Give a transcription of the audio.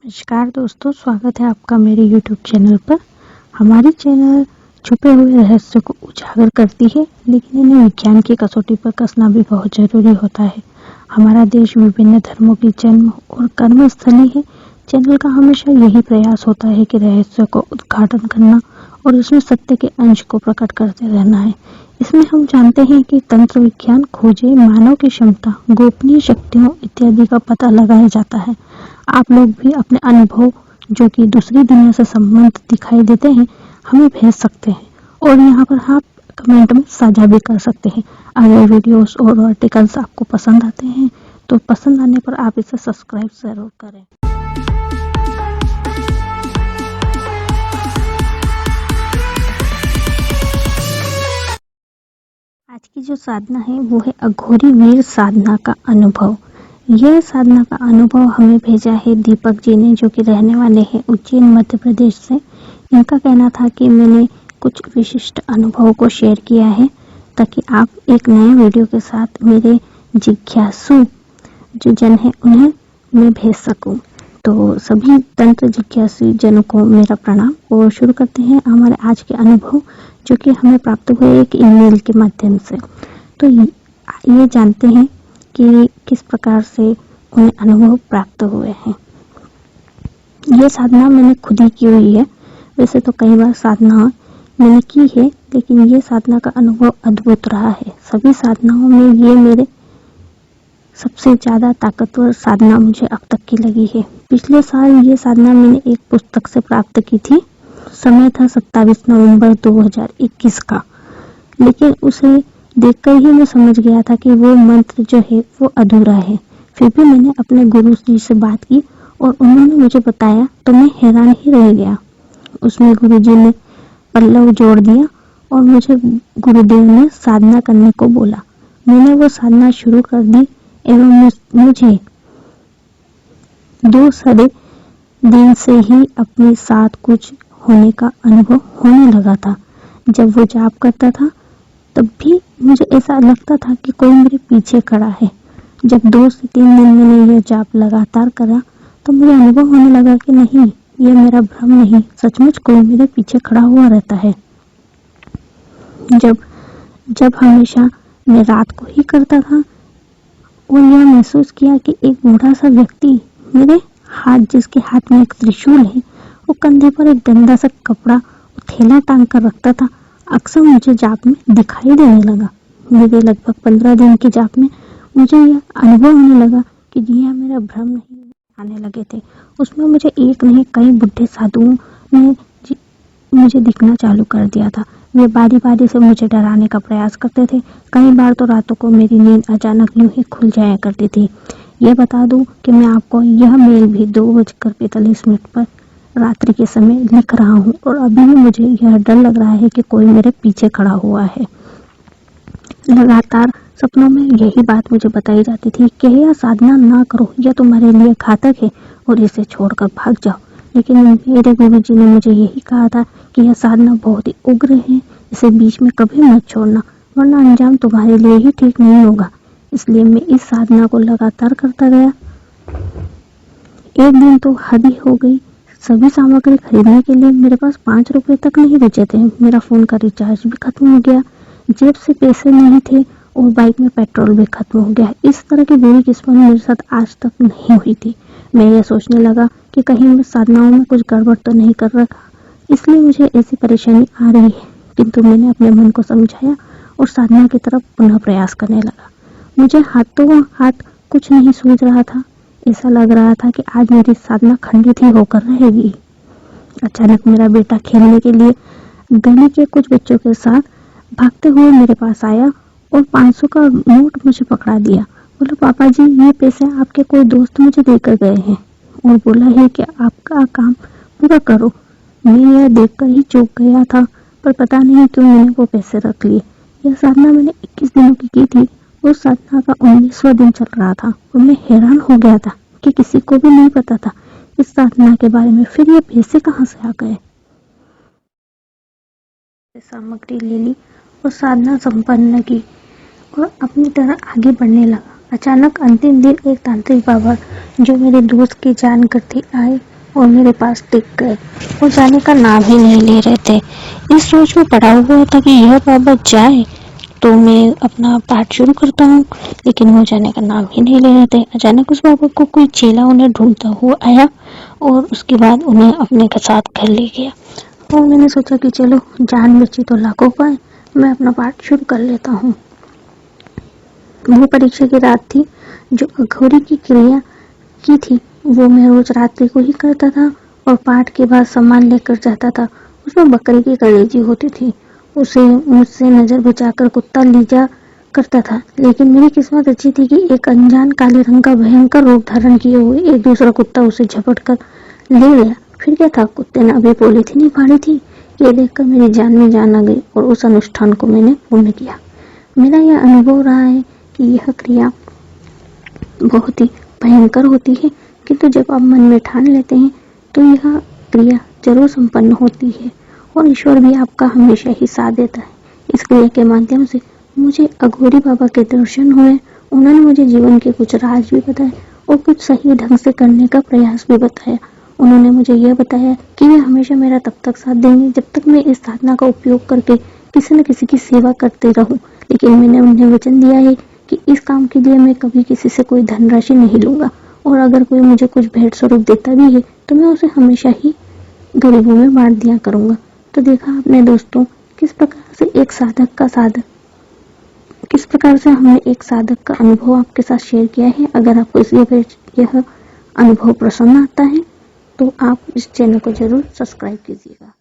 नमस्कार दोस्तों, स्वागत है आपका मेरे YouTube चैनल पर। हमारी चैनल छुपे हुए रहस्य को उजागर करती है, लेकिन इन्हें विज्ञान की कसौटी पर कसना भी बहुत जरूरी होता है। हमारा देश विभिन्न धर्मों की जन्म और कर्म स्थली है। चैनल का हमेशा यही प्रयास होता है कि रहस्य को उद्घाटन करना और उसमें सत्य के अंश को प्रकट करते रहना है। इसमें हम जानते हैं कि तंत्र विज्ञान, खोजें, मानव की क्षमता, गोपनीय शक्तियों इत्यादि का पता लगाया जाता है। आप लोग भी अपने अनुभव जो कि दूसरी दुनिया से संबंध दिखाई देते हैं हमें भेज सकते हैं, और यहाँ पर आप कमेंट में साझा भी कर सकते हैं। अगर वीडियोस और आर्टिकल्स आपको पसंद आते हैं तो पसंद आने पर आप इसे सब्सक्राइब जरूर करें। आज की जो साधना है वो है अघोरी वीर साधना का अनुभव। यह साधना का अनुभव हमें भेजा है दीपक जी ने, जो कि रहने वाले हैं उज्जैन मध्य प्रदेश से। इनका कहना था कि मैंने कुछ विशिष्ट अनुभव को शेयर किया है ताकि आप एक नए वीडियो के साथ मेरे जिज्ञासु जो जन है उन्हें मैं भेज सकूं। तो सभी तंत्र जिज्ञासु जनों को मेरा प्रणाम, और शुरू करते हैं हमारे आज के अनुभव जो कि हमें प्राप्त हुए एक ईमेल के माध्यम से। तो ये जानते हैं कि किस प्रकार से उन्हें अनुभव प्राप्त हुए हैं। ये साधना मैंने खुद ही की हुई है। वैसे तो कई बार साधना मैंने की है, लेकिन ये साधना का अनुभव अद्भुत रहा है। सभी साधनाओं में ये मेरे सबसे ज़्यादा ताकतवर साधना मुझे अब तक की लगी है। पिछले साल ये साधना मैंने एक पुस्तक से प्राप्त की थी। समय था 27 नवंबर 2021 का, लेकिन उसे देखकर ही मैं समझ गया था कि वो मंत्र जो है वो अधूरा है। फिर भी मैंने अपने गुरु जी से बात की और उन्होंने मुझे बताया तो मैं हैरान ही रह गया। उसमें गुरु जी ने पल्लव जोड़ दिया और मुझे गुरुदेव ने साधना करने को बोला। मैंने वो साधना शुरू कर दी एवं मुझे 2 सारे दिन से ही अपने साथ कुछ होने का अनुभव होने लगा था। जब वो जाप करता था तब भी मुझे ऐसा लगता था कि कोई मेरे पीछे खड़ा है। जब 2 से 3 दिन मैंने यह जाप लगातार करा तो मुझे अनुभव होने लगा कि नहीं, ये मेरा भ्रम नहीं, सचमुच कोई मेरे पीछे खड़ा हुआ रहता है। जब हमेशा मैं रात को ही करता था और यह महसूस किया कि एक बूढ़ा सा व्यक्ति मेरे हाथ, जिसके हाथ में एक त्रिशूल है, वो कंधे पर एक गंदा सा कपड़ा थैला टांग कर रखता था, अक्सर मुझे जाप में दिखाई देने लगा। मेरे लगभग 15 दिन की जाप में मुझे यह अनुभव होने लगा कि यह मेरा भ्रम नहीं आने लगे थे। उसमें मुझे एक नहीं कई बुढ़े साधुओं ने मुझे दिखना चालू कर दिया था। वे बारी बारी से मुझे डराने का प्रयास करते थे। कई बार तो रातों को मेरी नींद अचानक यूं ही खुल जाया करती थी। यह बता दूं कि मैं आपको यह मेल भी 2:45 पर रात्रि के समय लिख रहा हूँ, और अभी भी मुझे यह डर लग रहा है कि कोई मेरे पीछे खड़ा हुआ है। लगातार सपनों में यही बात मुझे बताई जाती थी कि यह साधना ना करो, यह तुम्हारे लिए घातक है और इसे छोड़कर भाग जाओ। लेकिन मेरे गुरु जी ने मुझे यही कहा था कि यह साधना बहुत ही उग्र है, इसे बीच में कभी मत छोड़ना, वरना अंजाम तुम्हारे लिए ही ठीक नहीं होगा। इसलिए मैं इस साधना को लगातार करता गया। एक दिन तो हद ही हो गई। सभी सामग्री खरीदने के लिए मेरे पास 5 रुपए तक नहीं बचे थे। मेरा फोन का रिचार्ज भी खत्म हो गया, जेब से पैसे नहीं थे और बाइक में पेट्रोल भी खत्म हो गया। इस तरह की बुरी किस्मत मेरे साथ आज तक नहीं हुई थी। मैं यह सोचने लगा कि कहीं मैं साधनाओं में कुछ गड़बड़ तो नहीं कर रखा, इसलिए मुझे ऐसी परेशानी आ रही है। किंतु मैंने अपने मन को समझाया और साधना की तरफ पुनः प्रयास करने लगा। मुझे हाथों हाथ कुछ नहीं सूझ रहा था। ऐसा लग रहा था कि आज मेरी साधना खंडित ही होकर रहेगी। अचानक मेरा बेटा खेलने के लिए गली के कुछ बच्चों के साथ भागते हुए मेरे पास आया और 500 का नोट मुझे पकड़ा दिया। बोला, पापा जी, ये पैसे आपके कोई दोस्त मुझे देकर गए हैं और बोला है कि आपका काम पूरा करो। मैं यह देखकर ही चौंक गया था, पर पता नहीं क्यों मैंने वो पैसे रख लिए। यह साधना मैंने 21 दिनों की थी। उस साधना का 19वां दिन चल रहा था और मैं हैरान हो गया था कि किसी को भी नहीं पता था इस साधना के बारे में। फिर ये पैसे कहाँ से आ गए? सामग्री ले ली और साधना संपन्न की और अपनी तरह आगे बढ़ने लगा। अचानक अंतिम दिन एक तांत्रिक बाबा जो मेरे दोस्त के जानकर थे आए और मेरे पास टिक गए। वो जाने का नाम ही नहीं ले रहे थे। इस सोच में पड़ा हुआ था कि यह बाबा जाए तो मैं अपना पाठ शुरू करता हूँ, लेकिन वो जाने का नाम ही नहीं ले रहे थे। अचानक उस बाबा को कोई चेला उन्हें ढूंढता हुआ आया और उसके बाद उन्हें अपने के साथ घर ले गया। और मैंने सोचा कि चलो, जान बची तो लाखों पाए, मैं अपना पाठ शुरू कर लेता हूँ। वो परीक्षा की रात थी। जो अघोरी की क्रिया की थी वो मैं रोज रात्रि को ही करता था और पाठ के बाद सामान लेकर जाता था। उसमें बकरी की कलेजी होती थी। उसे मुझसे नजर बचाकर कुत्ता ले जा करता था, लेकिन मेरी किस्मत अच्छी थी कि एक अनजान काले रंग का भयंकर रूप धारण किए हुए एक दूसरा कुत्ता उसे झपट कर ले गया। फिर क्या था, कुत्ते ने अभी पॉलीथीन ही फाड़ी थी। ये देखकर मेरी जान में जान आ गई और उस अनुष्ठान को मैंने पूर्ण किया। मेरा यह अनुभव रहा है कि यह क्रिया बहुत ही भयंकर होती है, किंतु जब आप मन में ठान लेते हैं तो यह क्रिया जरूर संपन्न होती है और ईश्वर भी आपका हमेशा ही साथ देता है। इस क्रिया के माध्यम से मुझे अघोरी बाबा के दर्शन हुए। उन्होंने मुझे जीवन के कुछ राज भी बताए और कुछ सही ढंग से करने का प्रयास भी बताया। उन्होंने मुझे यह बताया कि वे हमेशा मेरा तब तक साथ देंगे जब तक मैं इस साधना का उपयोग करके किसी न किसी की सेवा करते रहूं। लेकिन मैंने उन्हें वचन दिया है कि इस काम के लिए मैं कभी किसी से कोई धनराशि नहीं लूंगा और अगर कोई मुझे कुछ भेंट स्वरूप देता भी है तो मैं उसे हमेशा ही गरीबों में बांट दिया करूंगा। तो देखा आपने दोस्तों, किस प्रकार से हमने एक साधक का अनुभव आपके साथ शेयर किया है। अगर आपको यह अनुभव पसंद आता है तो आप इस चैनल को जरूर सब्सक्राइब कीजिएगा।